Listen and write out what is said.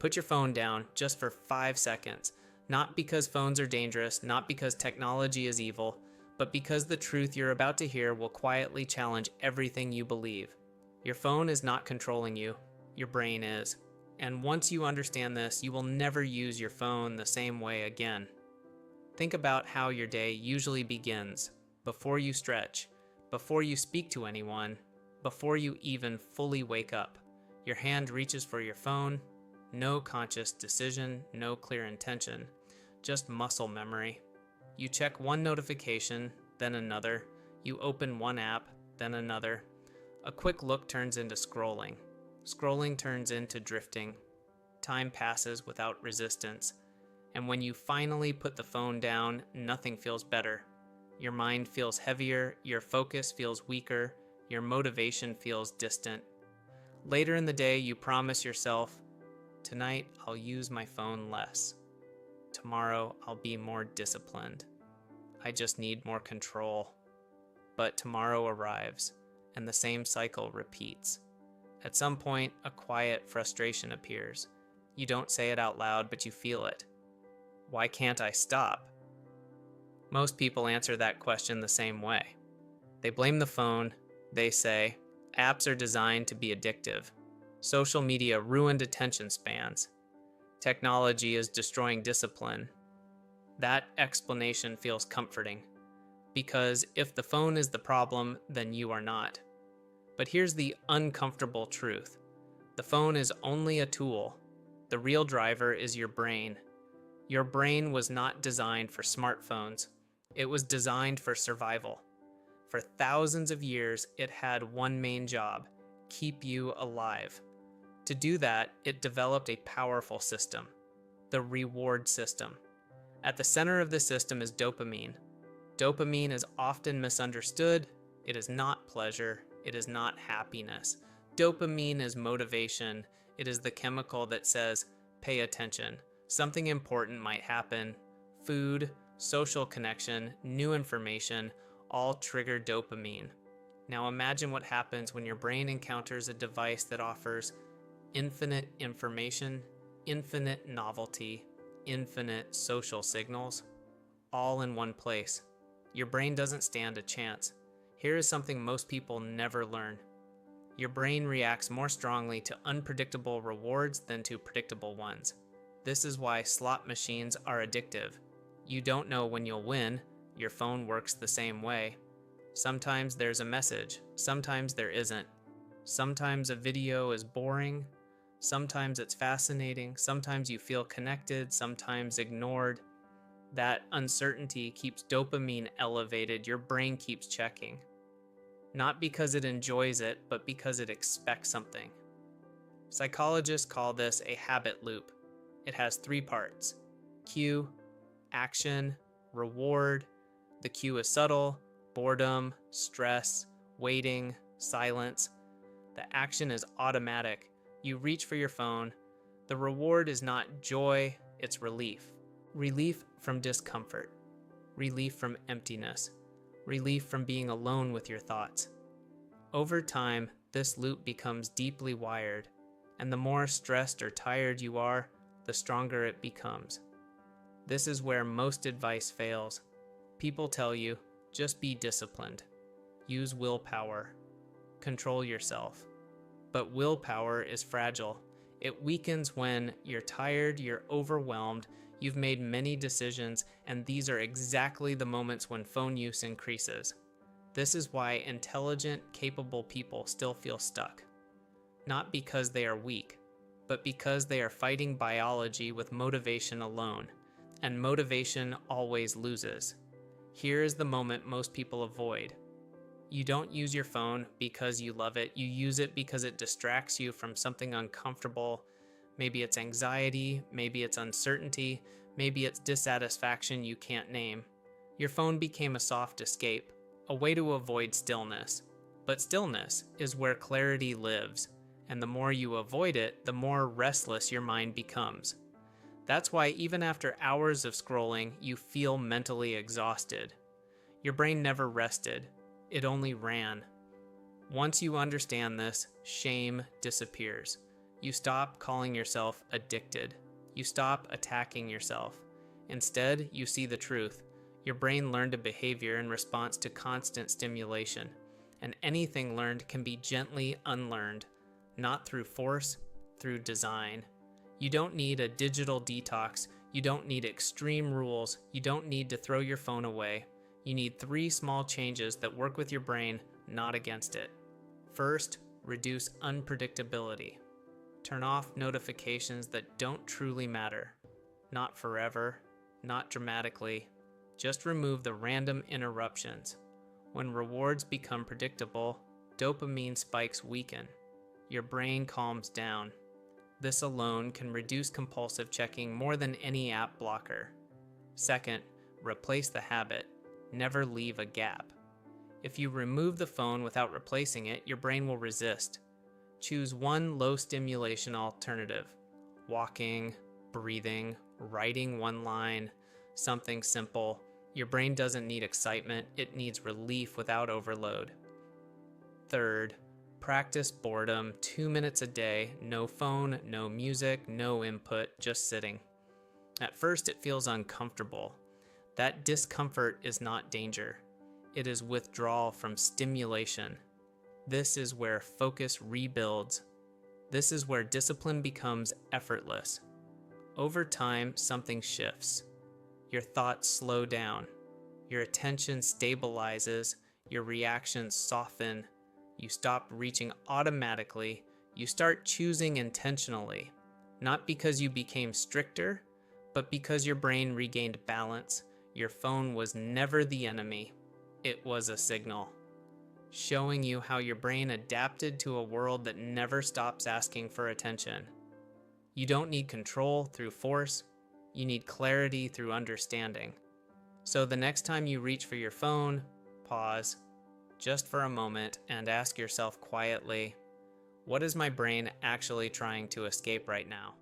Put your phone down just for 5 seconds, not because phones are dangerous, not because technology is evil, but because the truth you're about to hear will quietly challenge everything you believe. Your phone is not controlling you, your brain is. And once you understand this, you will never use your phone the same way again. Think about how your day usually begins, before you stretch, before you speak to anyone, before you even fully wake up. Your hand reaches for your phone. No conscious decision, no clear intention, just muscle memory. You check one notification, then another. You open one app, then another. A quick look turns into scrolling. Scrolling turns into drifting. Time passes without resistance. And when you finally put the phone down, nothing feels better. Your mind feels heavier, your focus feels weaker, your motivation feels distant. Later in the day, you promise yourself, tonight, I'll use my phone less. Tomorrow, I'll be more disciplined. I just need more control. But tomorrow arrives, and the same cycle repeats. At some point, a quiet frustration appears. You don't say it out loud, but you feel it. Why can't I stop? Most people answer that question the same way. They blame the phone. They say, apps are designed to be addictive. Social media ruined attention spans. Technology is destroying discipline. That explanation feels comforting, because if the phone is the problem, then you are not. But here's the uncomfortable truth. The phone is only a tool. The real driver is your brain. Your brain was not designed for smartphones. It was designed for survival. For thousands of years, it had one main job: keep you alive. To do that, it developed a powerful system, the reward system. At the center of the system is dopamine. Dopamine is often misunderstood. It is not pleasure. It is not happiness. Dopamine is motivation. It is the chemical that says, pay attention. Something important might happen. Food, social connection, new information, all trigger dopamine. Now imagine what happens when your brain encounters a device that offers infinite information, infinite novelty, infinite social signals, all in one place. Your brain doesn't stand a chance. Here is something most people never learn. Your brain reacts more strongly to unpredictable rewards than to predictable ones. This is why slot machines are addictive. You don't know when you'll win. Your phone works the same way. Sometimes there's a message, sometimes there isn't. Sometimes a video is boring, sometimes it's fascinating, sometimes you feel connected, sometimes ignored. That uncertainty keeps dopamine elevated. Your brain keeps checking. Not because it enjoys it, but because it expects something. Psychologists call this a habit loop. It has 3 parts: cue, action, reward. The cue is subtle: boredom, stress, waiting, silence. The action is automatic. You reach for your phone. The reward is not joy, it's relief. Relief from discomfort. Relief from emptiness. Relief from being alone with your thoughts. Over time, this loop becomes deeply wired, and the more stressed or tired you are, the stronger it becomes. This is where most advice fails. People tell you, just be disciplined. Use willpower. Control yourself. But willpower is fragile. It weakens when you're tired, you're overwhelmed, you've made many decisions, and these are exactly the moments when phone use increases. This is why intelligent, capable people still feel stuck. Not because they are weak, but because they are fighting biology with motivation alone, and motivation always loses. Here is the moment most people avoid. You don't use your phone because you love it. You use it because it distracts you from something uncomfortable. Maybe it's anxiety, maybe it's uncertainty, maybe it's dissatisfaction you can't name. Your phone became a soft escape, a way to avoid stillness. But stillness is where clarity lives, and the more you avoid it, the more restless your mind becomes. That's why even after hours of scrolling, you feel mentally exhausted. Your brain never rested. It only ran. Once you understand this, shame disappears. You stop calling yourself addicted. You stop attacking yourself. Instead, you see the truth. Your brain learned a behavior in response to constant stimulation, and anything learned can be gently unlearned, not through force, through design. You don't need a digital detox. You don't need extreme rules. You don't need to throw your phone away. You need 3 small changes that work with your brain, not against it. First, reduce unpredictability. Turn off notifications that don't truly matter. Not forever, not dramatically. Just remove the random interruptions. When rewards become predictable, dopamine spikes weaken. Your brain calms down. This alone can reduce compulsive checking more than any app blocker. Second, replace the habit. Never leave a gap. If you remove the phone without replacing it, your brain will resist. Choose one low stimulation alternative. Walking, breathing, writing one line, something simple. Your brain doesn't need excitement, it needs relief without overload. Third, practice boredom 2 minutes a day, no phone, no music, no input, just sitting. At first, it feels uncomfortable. That discomfort is not danger. It is withdrawal from stimulation. This is where focus rebuilds. This is where discipline becomes effortless. Over time, something shifts. Your thoughts slow down. Your attention stabilizes. Your reactions soften. You stop reaching automatically. You start choosing intentionally. Not because you became stricter, but because your brain regained balance. Your phone was never the enemy. It was a signal, showing you how your brain adapted to a world that never stops asking for attention. You don't need control through force. You need clarity through understanding. So the next time you reach for your phone, pause just for a moment and ask yourself quietly, what is my brain actually trying to escape right now?